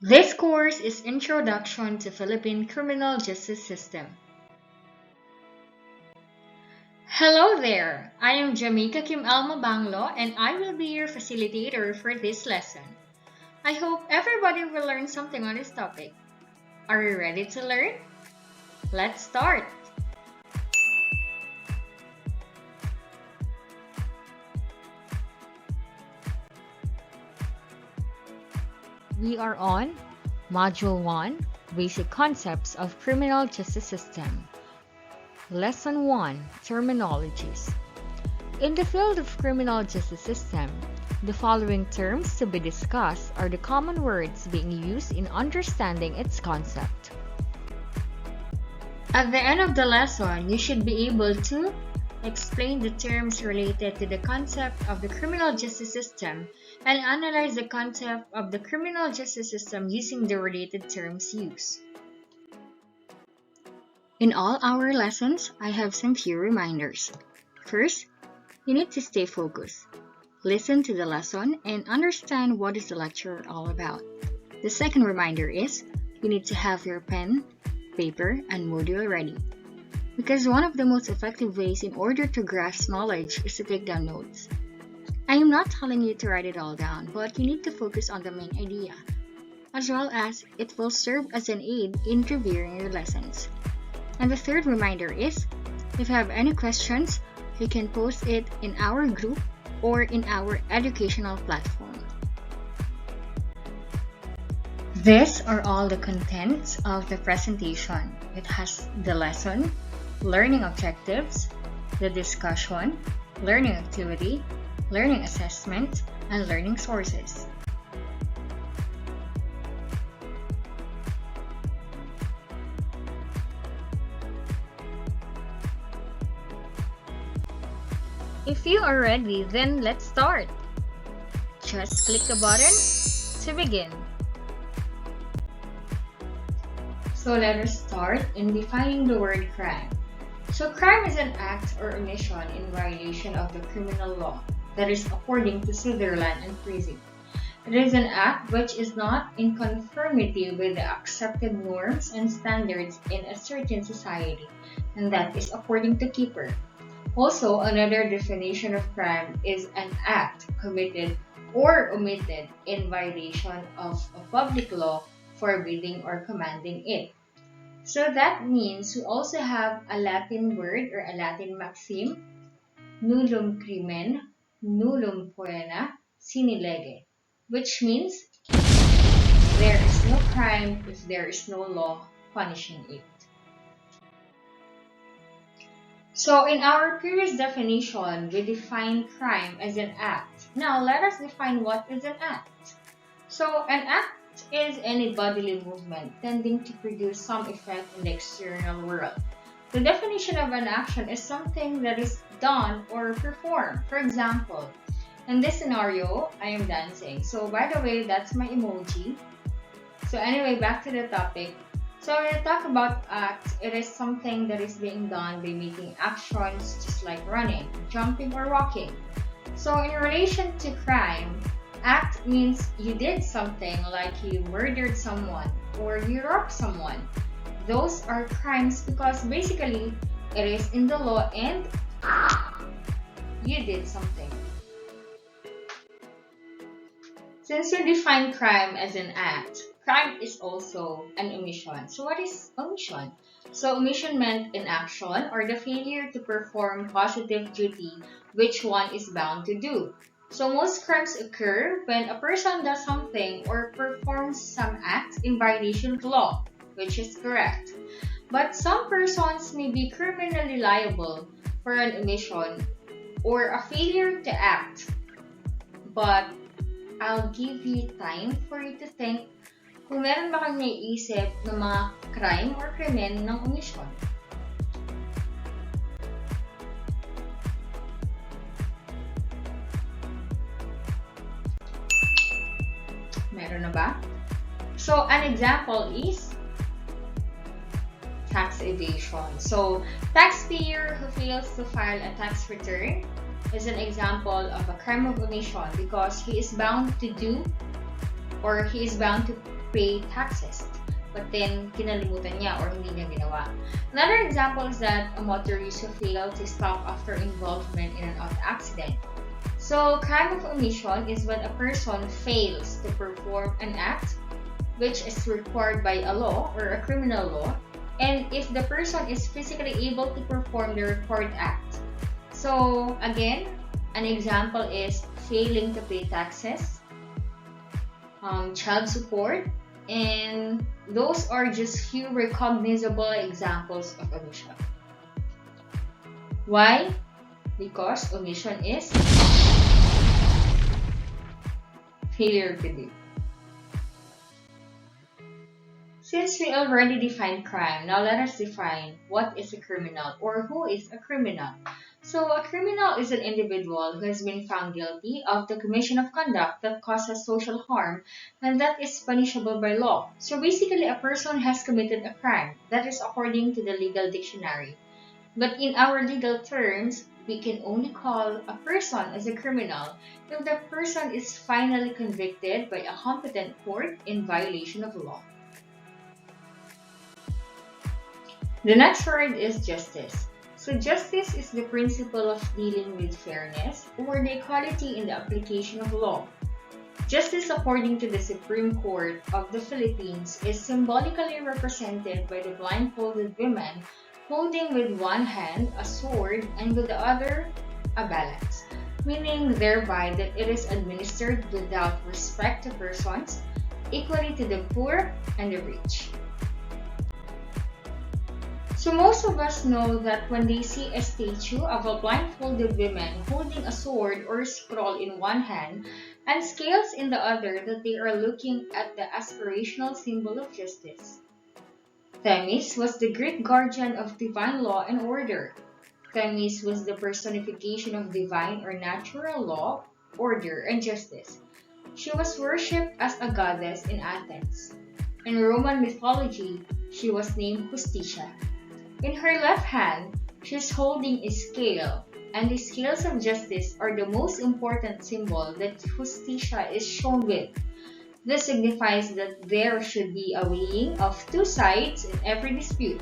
This course is Introduction to Philippine Criminal Justice System. Hello there, I am Jamaica Kim Alma Banglo and I will be your facilitator for this lesson. I hope everybody will learn something on this topic. Are you ready to learn? Let's start! We are on Module 1, Basic Concepts of Criminal Justice System. Lesson 1, Terminologies. In the field of criminal justice system, the following terms to be discussed are the common words being used in understanding its concept. At the end of the lesson, you should be able to explain the terms related to the concept of the criminal justice system and analyze the concept of the criminal justice system using the related terms used. In all our lessons, I have some few reminders. First, you need to stay focused. Listen to the lesson and understand what is the lecture all about. The second reminder is, you need to have your pen, paper, and module ready. Because one of the most effective ways in order to grasp knowledge is to take down notes. I am not telling you to write it all down, but you need to focus on the main idea, as well as it will serve as an aid in reviewing your lessons. And the third reminder is, if you have any questions, you can post it in our group or in our educational platform. These are all the contents of the presentation. It has the lesson, learning objectives, the discussion, learning activity, learning assessment, and learning sources. If you are ready, then let's start. Just click the button to begin. So let us start in defining the word crime. So crime is an act or omission in violation of the criminal law, that is according to Sutherland and Creasy. It is an act which is not in conformity with the accepted norms and standards in a certain society, and that is according to Keeper. Also, another definition of crime is an act committed or omitted in violation of a public law forbidding or commanding it. So that means we also have a Latin word or a Latin maxim, nullum crimen, nullum poena, sine lege, which means there is no crime if there is no law punishing it. So in our previous definition, we defined crime as an act. Now let us define what is an act. So an act is any bodily movement tending to produce some effect in the external world. The definition of an action is something that is done or performed. For example, in this scenario, I am dancing. So by the way, that's my emoji. So anyway, back to the topic. So when I talk about act, it is something that is being done by making actions just like running, jumping, or walking. So in relation to crime, act means you did something like you murdered someone or you robbed someone. Those are crimes because basically it is in the law and you did something. Since we define crime as an act, crime is also an omission. So what is omission? So omission meant inaction or the failure to perform positive duty which one is bound to do. So most crimes occur when a person does something or performs some act in violation of the law, which is correct. But some persons may be criminally liable for an omission or a failure to act. But I'll give you time for you to think kung meron ba kang naiisip ng mga crime or krimen ng omission. Meron na ba? So, an example is tax evasion. So, taxpayer who fails to file a tax return is an example of a crime of omission because he is bound to do or he is bound to pay taxes. But then, kinalimutan niya or hindi niya ginawa. Another example is that a motorist who failed to stop after involvement in an auto accident. So, crime of omission is when a person fails to perform an act which is required by a law or a criminal law, and if the person is physically able to perform the required act. So, again, an example is failing to pay taxes, child support, and those are just few recognizable examples of omission. Why? Because omission is failure to do. Since we already defined crime, now let us define what is a criminal or who is a criminal. So, a criminal is an individual who has been found guilty of the commission of conduct that causes social harm and that is punishable by law. So, basically, a person has committed a crime. That is according to the legal dictionary. But in our legal terms, we can only call a person as a criminal if the person is finally convicted by a competent court in violation of law. The next word is justice. So justice is the principle of dealing with fairness or the equality in the application of law. Justice, according to the Supreme Court of the Philippines, is symbolically represented by the blindfolded women holding with one hand a sword and with the other a balance, meaning thereby that it is administered without respect to persons, equally to the poor and the rich. So most of us know that when they see a statue of a blindfolded woman holding a sword or scroll in one hand and scales in the other, that they are looking at the aspirational symbol of justice. Themis was the Greek guardian of divine law and order. Themis was the personification of divine or natural law, order, and justice. She was worshipped as a goddess in Athens. In Roman mythology, she was named Justitia. In her left hand, she is holding a scale, and the scales of justice are the most important symbol that Justitia is shown with. This signifies that there should be a weighing of two sides in every dispute.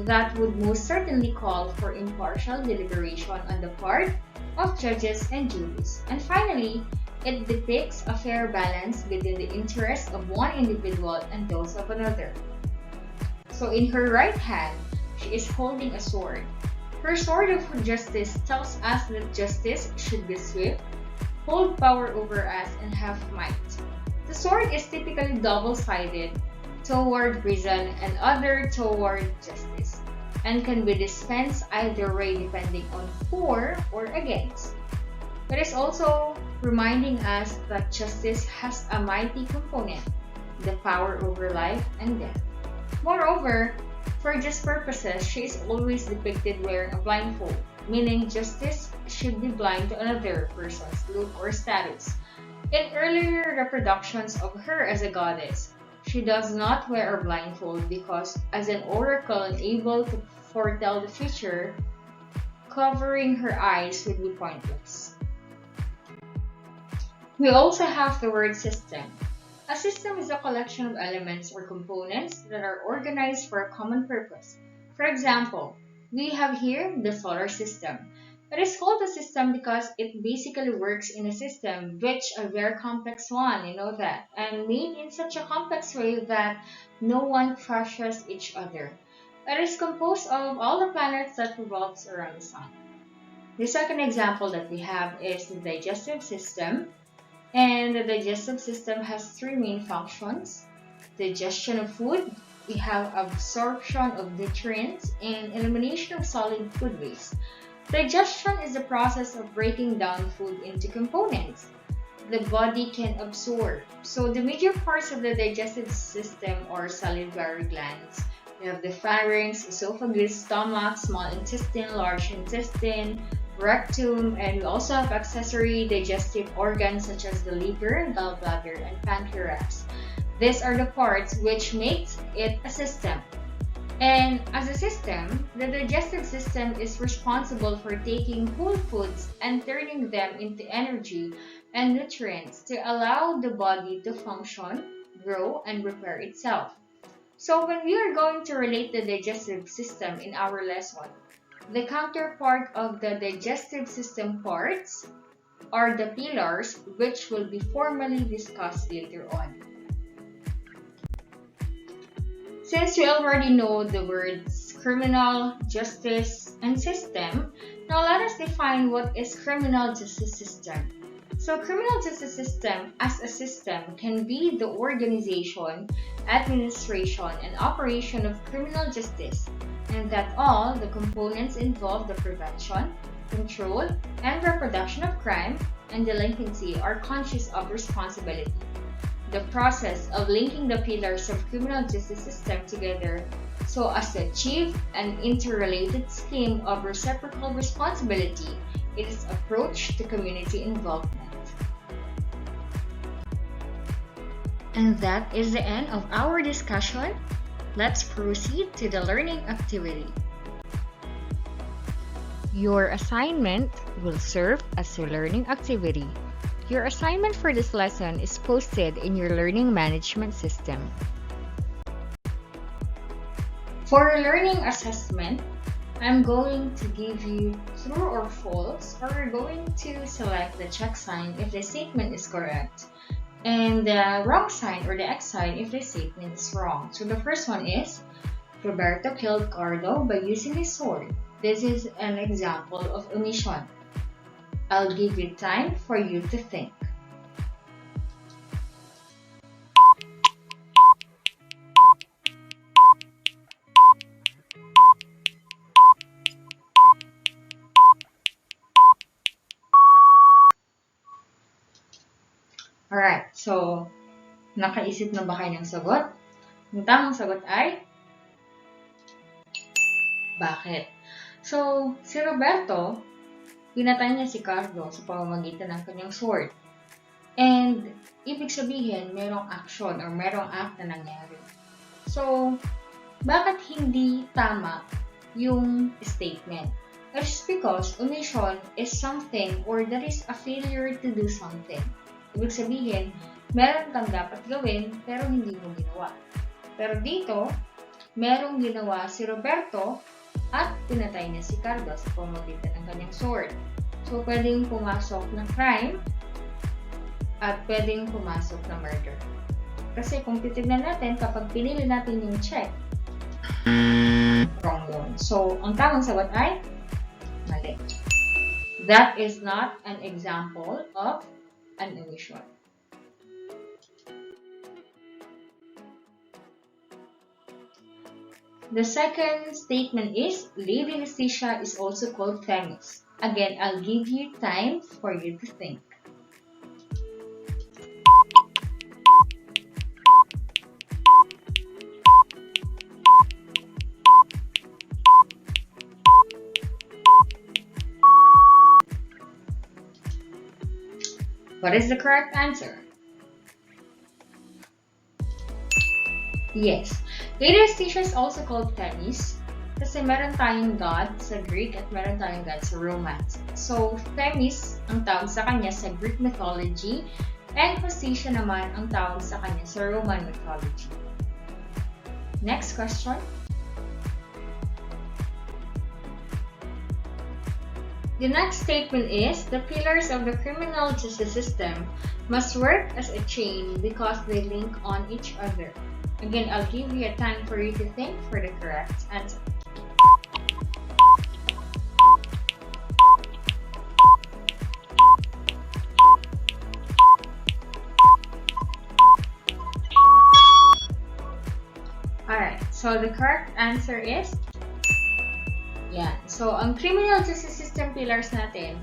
That would most certainly call for impartial deliberation on the part of judges and juries. And finally, it depicts a fair balance between the interests of one individual and those of another. So in her right hand, she is holding a sword. Her sword of justice tells us that justice should be swift, hold power over us, and have might. The sword is typically double-sided, toward reason and other toward justice, and can be dispensed either way depending on for or against. It is also reminding us that justice has a mighty component, the power over life and death. Moreover, for just purposes, she is always depicted wearing a blindfold, meaning justice should be blind to another person's look or status. In earlier reproductions of her as a goddess, she does not wear a blindfold because, as an oracle and able to foretell the future, covering her eyes would be pointless. We also have the word system. A system is a collection of elements or components that are organized for a common purpose. For example, we have here the solar system. It is called a system because it basically works in a system, which a very complex one, you know that, and made in such a complex way that no one crushes each other. It is composed of all the planets that revolves around the sun. The second example that we have is the digestive system. And the digestive system has three main functions: digestion of food, we have absorption of nutrients, and elimination of solid food waste. Digestion is the process of breaking down food into components the body can absorb. So the major parts of the digestive system are salivary glands. We have the pharynx, esophagus, stomach, small intestine, large intestine, rectum, and we also have accessory digestive organs such as the liver, gallbladder, and pancreas. These are the parts which makes it a system. And as a system, the digestive system is responsible for taking whole foods and turning them into energy and nutrients to allow the body to function grow, and repair itself. So when we are going to relate the digestive system in our lesson, the counterpart of the digestive system parts are the pillars, which will be formally discussed later on. Since you already know the words criminal, justice, and system, now let us define what is criminal justice system. So criminal justice system as a system can be the organization, administration, and operation of criminal justice, and that all the components involve the prevention, control, and reproduction of crime and delinquency are conscious of responsibility. The process of linking the pillars of criminal justice system together so as to achieve an interrelated scheme of reciprocal responsibility is approach to community involvement. And that is the end of our discussion. Let's proceed to the learning activity. Your assignment will serve as a learning activity. Your assignment for this lesson is posted in your learning management system. For learning assessment, I'm going to give you true or false, or we're going to select the check sign if the statement is correct, and the wrong sign or the X sign if the statement is wrong. So the first one is, Roberto killed Cardo by using his sword. This is an example of omission. I'll give you time for you to think. Alright, so nakaisip na ba kayo ng sagot? Ang tamang sagot ay bakit? So, si Roberto, pinatay niya si Cardo sa pamamagitan ng kanyang sword. And, ibig sabihin, merong action or merong act na nangyari. So, bakit hindi tama yung statement? It's because omission is something or there is a failure to do something. Ibig sabihin, meron kang dapat gawin pero hindi mo ginawa. Pero dito, merong ginawa si Roberto at pinatay niya si Cardo sa pamamagitan ng kanyang sword. So, pwedeng pumasok ng crime at pwedeng pumasok na murder. Kasi kung titignan natin, kapag pinili natin yung check, wrong yun. So, ang tamang sagot ay mali. That is not an example of an omission. The second statement is, Lady Justicia is also called Themis. Again, I'll give you time for you to think. What is the correct answer? Yes. Lady Justicia is also called Themis kasi meron tayong god sa Greek at meron tayong god sa Romance. So, Themis ang tawag sa kanya sa Greek mythology and Justicia naman ang tawag sa kanya sa Roman mythology. Next question. The next statement is, the pillars of the criminal justice system must work as a chain because they link on each other. Again, I'll give you a time for you to think for the correct answer. Alright, so the correct answer is yan. So, ang criminal justice system pillars natin,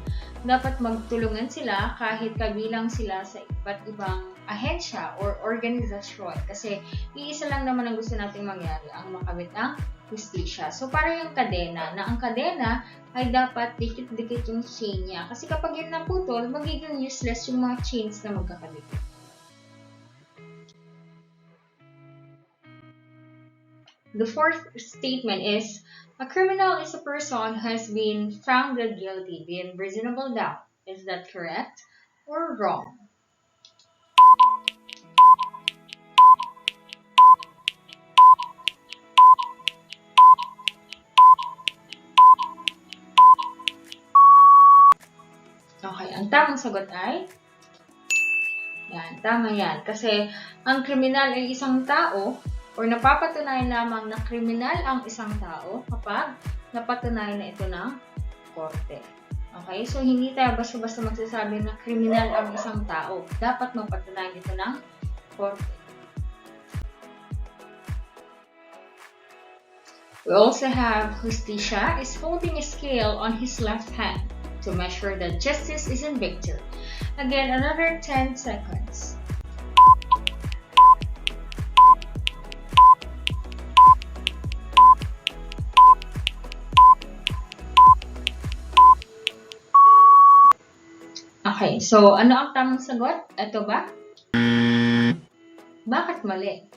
dapat magtulungan sila kahit kabilang sila sa iba't ibang ahensya or organisasyon. Kasi, iisa lang naman ang gusto nating mangyari, ang makamit ng justisya. So, parang yung kadena, na ang kadena ay dapat dikit-dikit yung chain niya. Kasi kapag yun naputol, magiging useless yung mga chains na magkakadikit. The fourth statement is, a criminal is a person who has been found guilty beyond reasonable doubt. Is that correct or wrong? tamang sagot ay yan, tama yan. Kasi ang kriminal ay isang tao or napapatunayan lamang na kriminal ang isang tao kapag napatunayan na ito ng korte. Okay? So, hindi tayo basta-basta magsasabi na kriminal ang isang tao. Dapat mapatunayan ito ng korte. We also have Justicia is holding a scale on his left hand to measure that justice is in victory. Again, another 10 seconds. Okay, so ano ang tamang sagot? Ito ba? Bakit mali?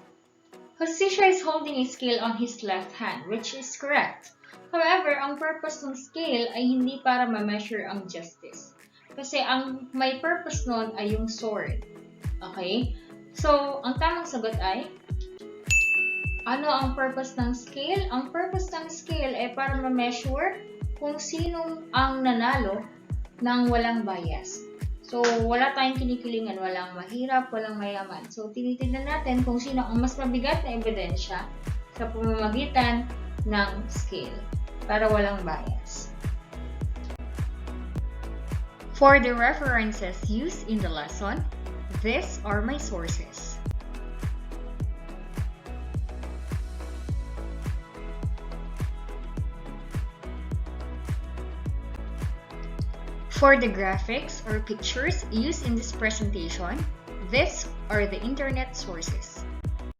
Justicia is holding a scale on his left hand, which is correct. However, ang purpose ng scale ay hindi para ma-measure ang justice. Kasi ang may purpose nun ay yung sword. Okay? So, ang tamang sagot ay, ano ang purpose ng scale? Ang purpose ng scale ay para ma-measure kung sino ang nanalo ng walang bias. So, wala tayong kinikilingan, walang mahirap, walang mayaman. So, tinitignan natin kung sino ang mas mabigat na ebidensya sa pamamagitan ng scale para walang bias. For the references used in the lesson, these are my sources. For the graphics or pictures used in this presentation, these are the internet sources.